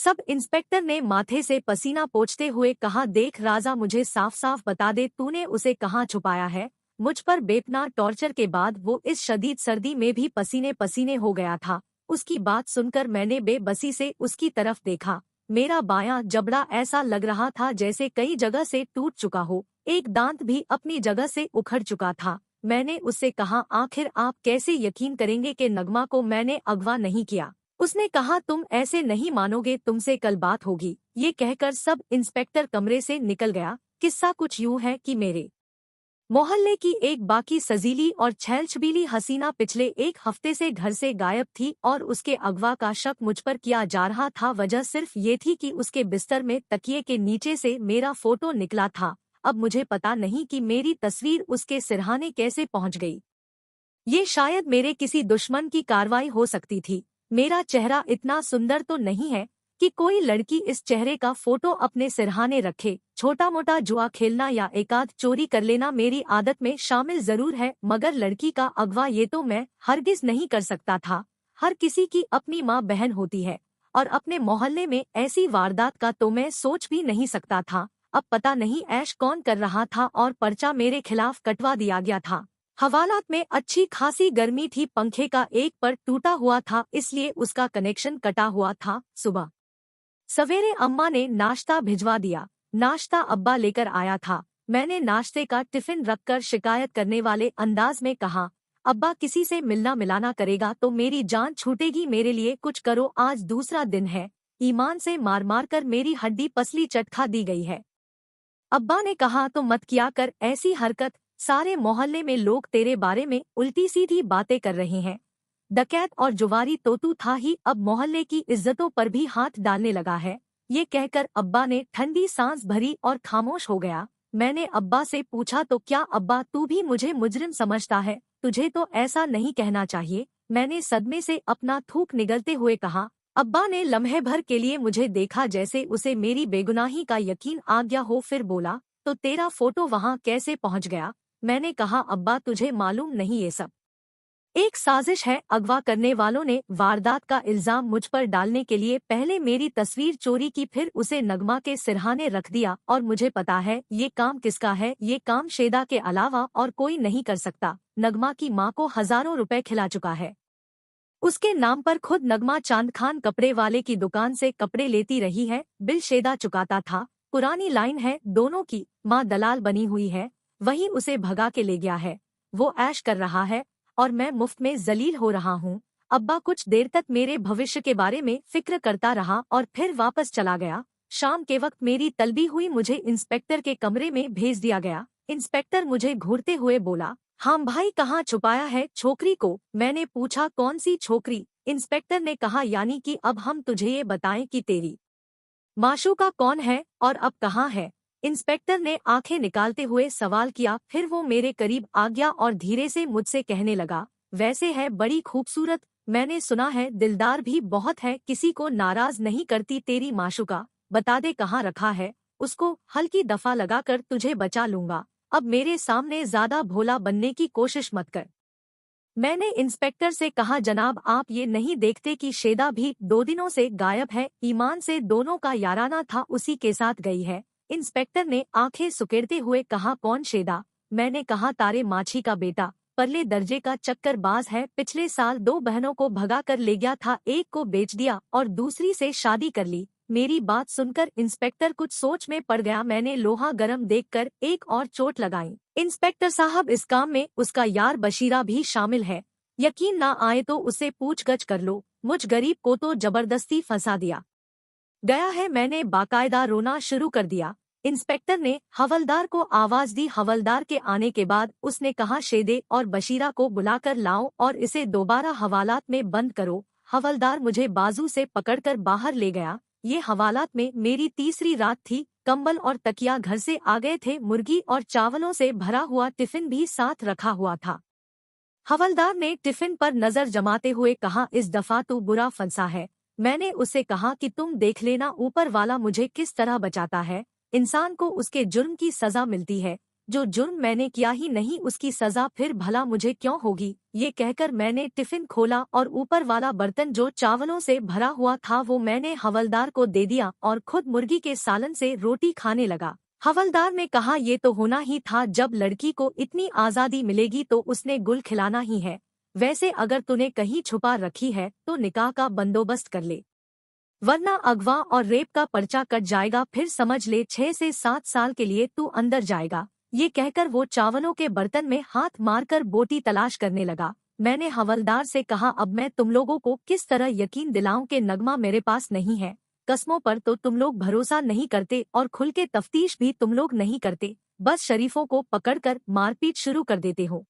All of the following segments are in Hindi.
सब इंस्पेक्टर ने माथे से पसीना पोंछते हुए कहा, देख राजा, मुझे साफ साफ बता दे, तूने उसे कहाँ छुपाया है। मुझ पर बेपनाह टॉर्चर के बाद वो इस शदीद सर्दी में भी पसीने पसीने हो गया था। उसकी बात सुनकर मैंने बेबसी से उसकी तरफ देखा। मेरा बायां जबड़ा ऐसा लग रहा था जैसे कई जगह से टूट चुका हो, एक दांत भी अपनी जगह से उखड़ चुका था। मैंने उससे कहा, आखिर आप कैसे यकीन करेंगे कि नगमा को मैंने अगवा नहीं किया। उसने कहा, तुम ऐसे नहीं मानोगे, तुमसे कल बात होगी। ये कहकर सब इंस्पेक्टर कमरे से निकल गया। किस्सा कुछ यूं है कि मेरे मोहल्ले की एक बाकी सजीली और छैलछबीली हसीना पिछले एक हफ्ते से घर से गायब थी और उसके अगवा का शक मुझ पर किया जा रहा था। वजह सिर्फ ये थी कि उसके बिस्तर में तकिए के नीचे से मेरा फोटो निकला था। अब मुझे पता नहीं कि मेरी तस्वीर उसके सिरहाने कैसे पहुंच गई। ये शायद मेरे किसी दुश्मन की कार्रवाई हो सकती थी। मेरा चेहरा इतना सुंदर तो नहीं है कि कोई लड़की इस चेहरे का फोटो अपने सिरहाने रखे। छोटा मोटा जुआ खेलना या एकाध चोरी कर लेना मेरी आदत में शामिल जरूर है, मगर लड़की का अगवा ये तो मैं हरगिज नहीं कर सकता था। हर किसी की अपनी माँ बहन होती है और अपने मोहल्ले में ऐसी वारदात का तो मैं सोच भी नहीं सकता था। अब पता नहीं ऐश कौन कर रहा था और पर्चा मेरे खिलाफ कटवा दिया गया था। हवालात में अच्छी खासी गर्मी थी, पंखे का एक पर टूटा हुआ था इसलिए उसका कनेक्शन कटा हुआ था। सुबह सवेरे अम्मा ने नाश्ता भिजवा दिया। नाश्ता अब्बा लेकर आया था। मैंने नाश्ते का टिफिन रखकर शिकायत करने वाले अंदाज में कहा, अब्बा किसी से मिलना मिलाना करेगा तो मेरी जान छूटेगी, मेरे लिए कुछ करो, आज दूसरा दिन है। ईमान से मार मार कर मेरी हड्डी पसली चटखा दी गई है। अब्बा ने कहा, तो मत किया कर ऐसी हरकत, सारे मोहल्ले में लोग तेरे बारे में उल्टी सीधी बातें कर रहे हैं। डकैत और जुवारी तो तू था ही, अब मोहल्ले की इज्जतों पर भी हाथ डालने लगा है। ये कहकर अब्बा ने ठंडी सांस भरी और खामोश हो गया। मैंने अब्बा से पूछा, तो क्या अब्बा तू भी मुझे मुजरिम समझता है? तुझे तो ऐसा नहीं कहना चाहिए, मैंने सदमे से अपना थूक निगलते हुए कहा। अब्बा ने लम्हे भर के लिए मुझे देखा जैसे उसे मेरी बेगुनाही का यकीन आ गया हो, फिर बोला, तो तेरा फोटो वहाँ कैसे पहुँच गया? मैंने कहा, अब्बा तुझे मालूम नहीं ये सब एक साजिश है। अगवा करने वालों ने वारदात का इल्जाम मुझ पर डालने के लिए पहले मेरी तस्वीर चोरी की, फिर उसे नगमा के सिरहाने रख दिया। और मुझे पता है ये काम किसका है। ये काम शेदा के अलावा और कोई नहीं कर सकता। नगमा की माँ को हजारों रुपए खिला चुका है। उसके नाम पर खुद नगमा चांद खान कपड़े वाले की दुकान से कपड़े लेती रही है, बिल शेदा चुकाता था। पुरानी लाइन है दोनों की, माँ दलाल बनी हुई है, वही उसे भगा के ले गया है। वो ऐश कर रहा है और मैं मुफ्त में जलील हो रहा हूँ। अब्बा कुछ देर तक मेरे भविष्य के बारे में फिक्र करता रहा और फिर वापस चला गया। शाम के वक्त मेरी तलबी हुई, मुझे इंस्पेक्टर के कमरे में भेज दिया गया। इंस्पेक्टर मुझे घूरते हुए बोला, हाँ भाई, कहाँ छुपाया है छोकरी को? मैंने पूछा, कौन सी छोकरी? इंस्पेक्टर ने कहा, यानी कि अब हम तुझे ये बताएं कि तेरी माशूका कौन है और अब कहाँ है? इंस्पेक्टर ने आंखें निकालते हुए सवाल किया। फिर वो मेरे करीब आ गया और धीरे से मुझसे कहने लगा, वैसे है बड़ी खूबसूरत, मैंने सुना है दिलदार भी बहुत है, किसी को नाराज नहीं करती तेरी माशूका। बता दे कहाँ रखा है उसको, हल्की दफा लगाकर तुझे बचा लूंगा। अब मेरे सामने ज्यादा भोला बनने की कोशिश मत कर। मैंने इंस्पेक्टर से कहा, जनाब आप ये नहीं देखते कि शेदा भी 2 दिनों से गायब है? ईमान से दोनों का याराना था, उसी के साथ गई है। इंस्पेक्टर ने आंखें सुकेरते हुए कहा, कौन शेदा? मैंने कहा, तारे माछी का बेटा, परले दर्जे का चक्करबाज है, पिछले साल 2 बहनों को भगा कर ले गया था, एक को बेच दिया और दूसरी से शादी कर ली। मेरी बात सुनकर इंस्पेक्टर कुछ सोच में पड़ गया। मैंने लोहा गरम देखकर एक और चोट लगाई, इंस्पेक्टर साहब इस काम में उसका यार बशीरा भी शामिल है। यकीन ना आए तो उसे पूछगछ कर लो, मुझ गरीब को तो जबरदस्ती फंसा दिया गया है। मैंने बाकायदा रोना शुरू कर दिया। इंस्पेक्टर ने हवलदार को आवाज दी। हवलदार के आने के बाद उसने कहा, शेदे और बशीरा को बुलाकर लाओ और इसे दोबारा हवालात में बंद करो। हवलदार मुझे बाजू से पकड़कर बाहर ले गया। ये हवालात में मेरी तीसरी रात थी। कंबल और तकिया घर से आ गए थे, मुर्गी और चावलों से भरा हुआ टिफिन भी साथ रखा हुआ था। हवलदार ने टिफिन पर नजर जमाते हुए कहा, इस दफा तू बुरा फंसा है। मैंने उसे कहा कि तुम देख लेना ऊपर वाला मुझे किस तरह बचाता है। इंसान को उसके जुर्म की सजा मिलती है, जो जुर्म मैंने किया ही नहीं उसकी सजा फिर भला मुझे क्यों होगी। ये कहकर मैंने टिफिन खोला और ऊपर वाला बर्तन जो चावलों से भरा हुआ था वो मैंने हवलदार को दे दिया और खुद मुर्गी के सालन से रोटी खाने लगा। हवलदार ने कहा ये तो होना ही था, जब लड़की को इतनी आज़ादी मिलेगी तो उसने गुल खिलाना ही है। वैसे अगर तूने कहीं छुपा रखी है तो निकाह का बंदोबस्त कर ले, वरना अगवा और रेप का पर्चा कट जाएगा, फिर समझ ले 6 से 7 साल के लिए तू अंदर जाएगा। ये कहकर वो चावलों के बर्तन में हाथ मारकर बोटी तलाश करने लगा। मैंने हवलदार से कहा अब मैं तुम लोगों को किस तरह यकीन दिलाऊं कि नगमा मेरे पास नहीं है। कस्मों पर तो तुम लोग भरोसा नहीं करते और खुल के तफ्तीश भी तुम लोग नहीं करते, बस शरीफों को पकड़कर मारपीट शुरू कर देते हो।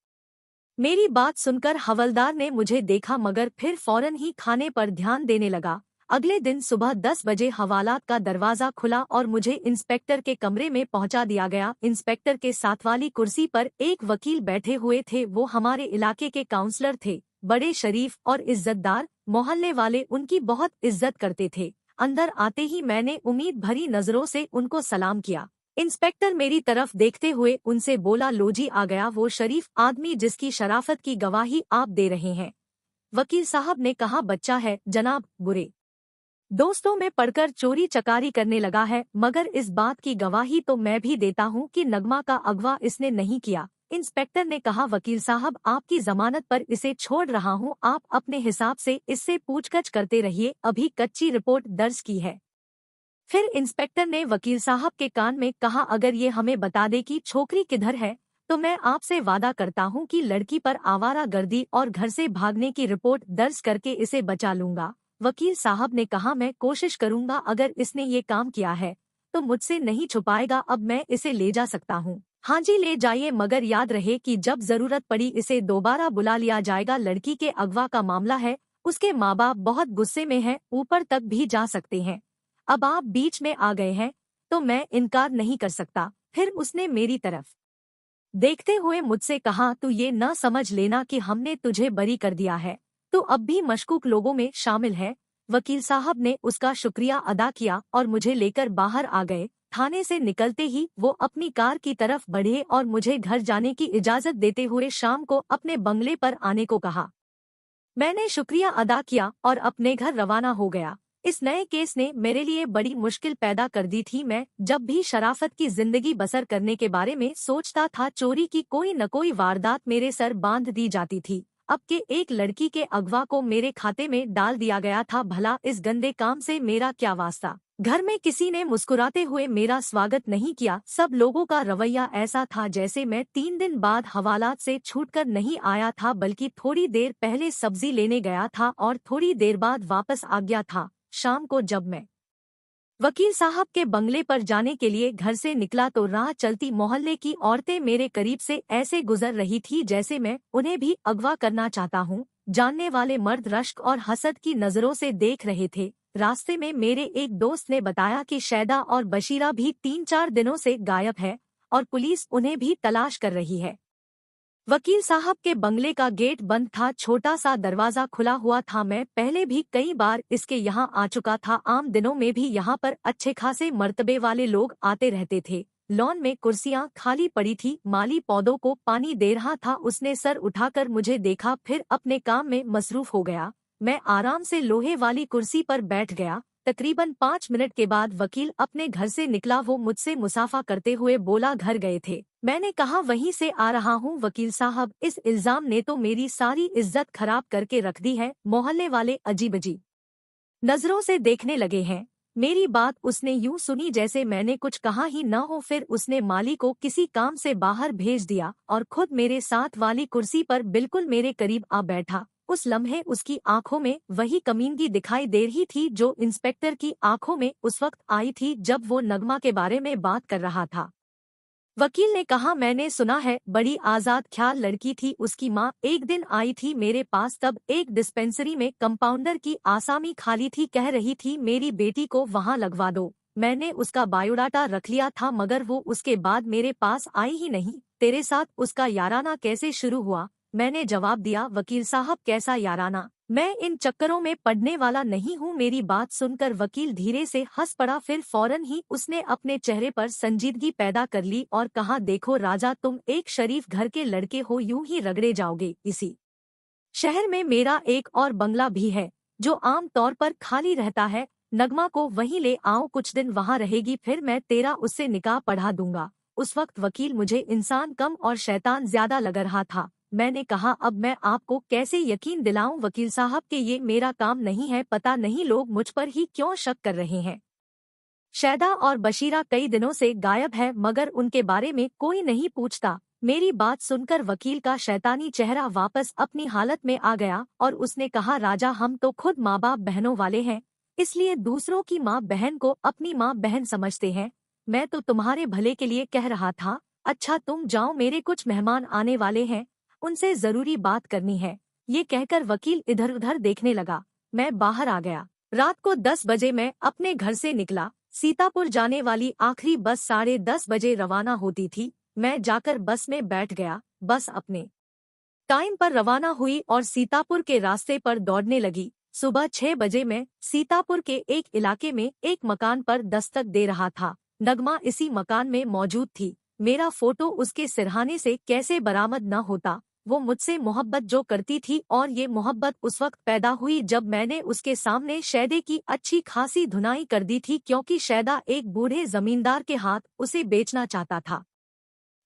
मेरी बात सुनकर हवलदार ने मुझे देखा मगर फिर फौरन ही खाने पर ध्यान देने लगा। अगले दिन सुबह 10 बजे हवालात का दरवाजा खुला और मुझे इंस्पेक्टर के कमरे में पहुंचा दिया गया। इंस्पेक्टर के साथ वाली कुर्सी पर एक वकील बैठे हुए थे। वो हमारे इलाके के काउंसलर थे, बड़े शरीफ और इज्जतदार। मोहल्ले वाले उनकी बहुत इज्जत करते थे। अंदर आते ही मैंने उम्मीद भरी नजरों से उनको सलाम किया। इंस्पेक्टर मेरी तरफ देखते हुए उनसे बोला, लो जी आ गया वो शरीफ आदमी जिसकी शराफत की गवाही आप दे रहे हैं। वकील साहब ने कहा, बच्चा है जनाब, बुरे दोस्तों में पढ़कर चोरी चकारी करने लगा है, मगर इस बात की गवाही तो मैं भी देता हूँ कि नगमा का अगवा इसने नहीं किया। इंस्पेक्टर ने कहा, वकील साहब आपकी जमानत पर इसे छोड़ रहा हूँ, आप अपने हिसाब से इससे पूछताछ करते रहिए, अभी कच्ची रिपोर्ट दर्ज की है। फिर इंस्पेक्टर ने वकील साहब के कान में कहा, अगर ये हमें बता दे कि छोकरी किधर है तो मैं आपसे वादा करता हूँ कि लड़की पर आवारागर्दी और घर से भागने की रिपोर्ट दर्ज करके इसे बचा लूंगा। वकील साहब ने कहा, मैं कोशिश करूंगा, अगर इसने ये काम किया है तो मुझसे नहीं छुपाएगा, अब मैं इसे ले जा सकता हूँ। हाँ जी ले जाइए, मगर याद रहे कि जब जरूरत पड़ी इसे दोबारा बुला लिया जाएगा। लड़की के अगवा का मामला है, उसके माँ बाप बहुत गुस्से में हैं, ऊपर तक भी जा सकते हैं। अब आप बीच में आ गए हैं तो मैं इनकार नहीं कर सकता। फिर उसने मेरी तरफ देखते हुए मुझसे कहा, तू ये न समझ लेना कि हमने तुझे बरी कर दिया है, तो अब भी मशकूक लोगों में शामिल है। वकील साहब ने उसका शुक्रिया अदा किया और मुझे लेकर बाहर आ गए। थाने से निकलते ही वो अपनी कार की तरफ बढ़े और मुझे घर जाने की इजाजत देते हुए शाम को अपने बंगले पर आने को कहा। मैंने शुक्रिया अदा किया और अपने घर रवाना हो गया। इस नए केस ने मेरे लिए बड़ी मुश्किल पैदा कर दी थी। मैं जब भी शराफत की जिंदगी बसर करने के बारे में सोचता था, चोरी की कोई न कोई वारदात मेरे सर बांध दी जाती थी। अब के एक लड़की के अगवा को मेरे खाते में डाल दिया गया था। भला इस गंदे काम से मेरा क्या वास्ता। घर में किसी ने मुस्कुराते हुए मेरा स्वागत नहीं किया। सब लोगों का रवैया ऐसा था जैसे मैं 3 दिन बाद हवालात से छूटकर नहीं आया था, बल्कि थोड़ी देर पहले सब्जी लेने गया था और थोड़ी देर बाद वापस आ गया था। शाम को जब मैं वकील साहब के बंगले पर जाने के लिए घर से निकला तो राह चलती मोहल्ले की औरतें मेरे करीब से ऐसे गुजर रही थी जैसे मैं उन्हें भी अगवा करना चाहता हूँ। जानने वाले मर्द रश्क और हसद की नजरों से देख रहे थे। रास्ते में मेरे एक दोस्त ने बताया कि शैदा और बशीरा भी 3-4 दिनों से गायब है और पुलिस उन्हें भी तलाश कर रही है। वकील साहब के बंगले का गेट बंद था, छोटा सा दरवाजा खुला हुआ था। मैं पहले भी कई बार इसके यहाँ आ चुका था। आम दिनों में भी यहाँ पर अच्छे खासे मर्तबे वाले लोग आते रहते थे। लॉन में कुर्सियाँ खाली पड़ी थी। माली पौधों को पानी दे रहा था। उसने सर उठाकर मुझे देखा, फिर अपने काम में मसरूफ हो गया। मैं आराम से लोहे वाली कुर्सी पर बैठ गया। तकरीबन 5 मिनट के बाद वकील अपने घर से निकला। वो मुझसे मुसाफा करते हुए बोला, घर गए थे? मैंने कहा, वहीं से आ रहा हूँ वकील साहब, इस इल्जाम ने तो मेरी सारी इज्जत खराब करके रख दी है। मोहल्ले वाले अजीब अजीब नजरों से देखने लगे हैं। मेरी बात उसने यूं सुनी जैसे मैंने कुछ कहा ही न हो। फिर उसने माली को किसी काम से बाहर भेज दिया और खुद मेरे साथ वाली कुर्सी पर बिल्कुल मेरे करीब आ बैठा। उस लम्हे उसकी आंखों में वही कमीनगी दिखाई दे रही थी जो इंस्पेक्टर की आंखों में उस वक्त आई थी जब वो नगमा के बारे में बात कर रहा था। वकील ने कहा, मैंने सुना है बड़ी आजाद ख्याल लड़की थी। उसकी माँ एक दिन आई थी मेरे पास, तब एक डिस्पेंसरी में कंपाउंडर की आसामी खाली थी। कह रही थी मेरी बेटी को वहाँ लगवा दो। मैंने उसका बायोडाटा रख लिया था मगर वो उसके बाद मेरे पास आई ही नहीं। तेरे साथ उसका याराना कैसे शुरू हुआ? मैंने जवाब दिया, वकील साहब कैसा याराना, मैं इन चक्करों में पड़ने वाला नहीं हूँ। मेरी बात सुनकर वकील धीरे से हंस पड़ा। फिर फौरन ही उसने अपने चेहरे पर संजीदगी पैदा कर ली और कहा, देखो राजा, तुम एक शरीफ घर के लड़के हो, यूं ही रगड़े जाओगे। इसी शहर में मेरा एक और बंगला भी है जो आम तौर पर खाली रहता है। नगमा को वहीं ले आओ, कुछ दिन वहां रहेगी, फिर मैं तेरा उससे निकाह पढ़ा दूंगा। उस वक्त वकील मुझे इंसान कम और शैतान ज्यादा लग रहा था। मैंने कहा, अब मैं आपको कैसे यकीन दिलाऊं वकील साहब कि ये मेरा काम नहीं है। पता नहीं लोग मुझ पर ही क्यों शक कर रहे हैं। शैदा और बशीरा कई दिनों से गायब है, मगर उनके बारे में कोई नहीं पूछता। मेरी बात सुनकर वकील का शैतानी चेहरा वापस अपनी हालत में आ गया और उसने कहा, राजा, हम तो खुद माँ बाप बहनों वाले हैं, इसलिए दूसरों की माँ बहन को अपनी माँ बहन समझते हैं। मैं तो तुम्हारे भले के लिए कह रहा था। अच्छा तुम जाओ, मेरे कुछ मेहमान आने वाले हैं, उनसे जरूरी बात करनी है। ये कहकर वकील इधर उधर देखने लगा। मैं बाहर आ गया। रात को 10 बजे मैं अपने घर से निकला। सीतापुर जाने वाली आखिरी बस 10:30 बजे रवाना होती थी। मैं जाकर बस में बैठ गया। बस अपने टाइम पर रवाना हुई और सीतापुर के रास्ते पर दौड़ने लगी। सुबह 6 बजे मैं सीतापुर के एक इलाके में एक मकान पर दस्तक दे रहा था। नगमा इसी मकान में मौजूद थी। मेरा फोटो उसके सिरहाने से कैसे बरामद न होता। वो मुझसे मोहब्बत जो करती थी, और ये मोहब्बत उस वक्त पैदा हुई जब मैंने उसके सामने शैदे की अच्छी खासी धुनाई कर दी थी, क्योंकि शैदा एक बूढ़े जमींदार के हाथ उसे बेचना चाहता था।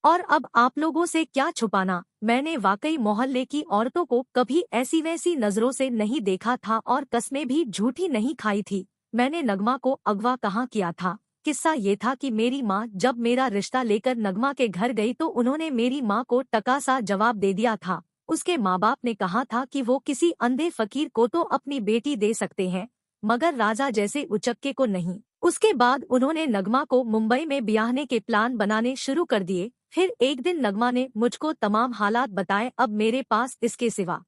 और अब आप लोगों से क्या छुपाना, मैंने वाकई मोहल्ले की औरतों को कभी ऐसी वैसी नजरों से नहीं देखा था और कस्में भी झूठी नहीं खाई थी। मैंने नगमा को अगवा कहाँ किया था। किस्सा ये था कि मेरी माँ जब मेरा रिश्ता लेकर नगमा के घर गई तो उन्होंने मेरी माँ को टका सा जवाब दे दिया था। उसके माँ बाप ने कहा था कि वो किसी अंधे फकीर को तो अपनी बेटी दे सकते हैं, मगर राजा जैसे उचक्के को नहीं। उसके बाद उन्होंने नगमा को मुंबई में ब्याहने के प्लान बनाने शुरू कर दिए। फिर एक दिन नगमा ने मुझको तमाम हालात बताए। अब मेरे पास इसके सिवा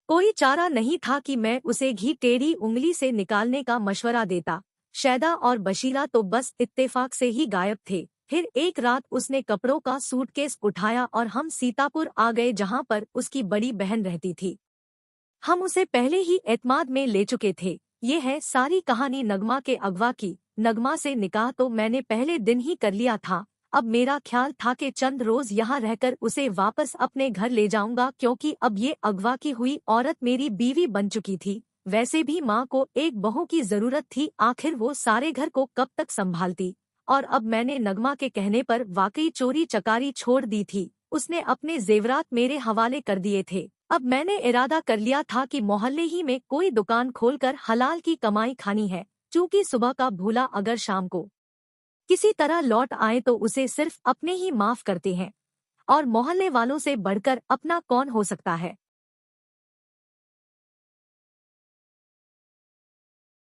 कोई चारा नहीं था कि मैं उसे घी टेढ़ी उंगली से निकालने का मशवरा देता। शैदा और बशीरा तो बस इत्तेफाक से ही गायब थे। फिर एक रात उसने कपड़ों का सूटकेस उठाया और हम सीतापुर आ गए, जहां पर उसकी बड़ी बहन रहती थी। हम उसे पहले ही एतमाद में ले चुके थे। ये है सारी कहानी नगमा के अगवा की। नगमा से निकाह तो मैंने पहले दिन ही कर लिया था। अब मेरा ख्याल था कि चंद रोज यहाँ रहकर उसे वापस अपने घर ले जाऊंगा, क्योंकि अब ये अगवा की हुई औरत मेरी बीवी बन चुकी थी। वैसे भी माँ को एक बहू की जरूरत थी, आखिर वो सारे घर को कब तक संभालती। और अब मैंने नगमा के कहने पर वाकई चोरी चकारी छोड़ दी थी। उसने अपने जेवरात मेरे हवाले कर दिए थे। अब मैंने इरादा कर लिया था कि मोहल्ले ही में कोई दुकान खोलकर हलाल की कमाई खानी है। चूंकि सुबह का भूला अगर शाम को किसी तरह लौट आए तो उसे सिर्फ अपने ही माफ करते हैं, और मोहल्ले वालों से बढ़कर अपना कौन हो सकता है।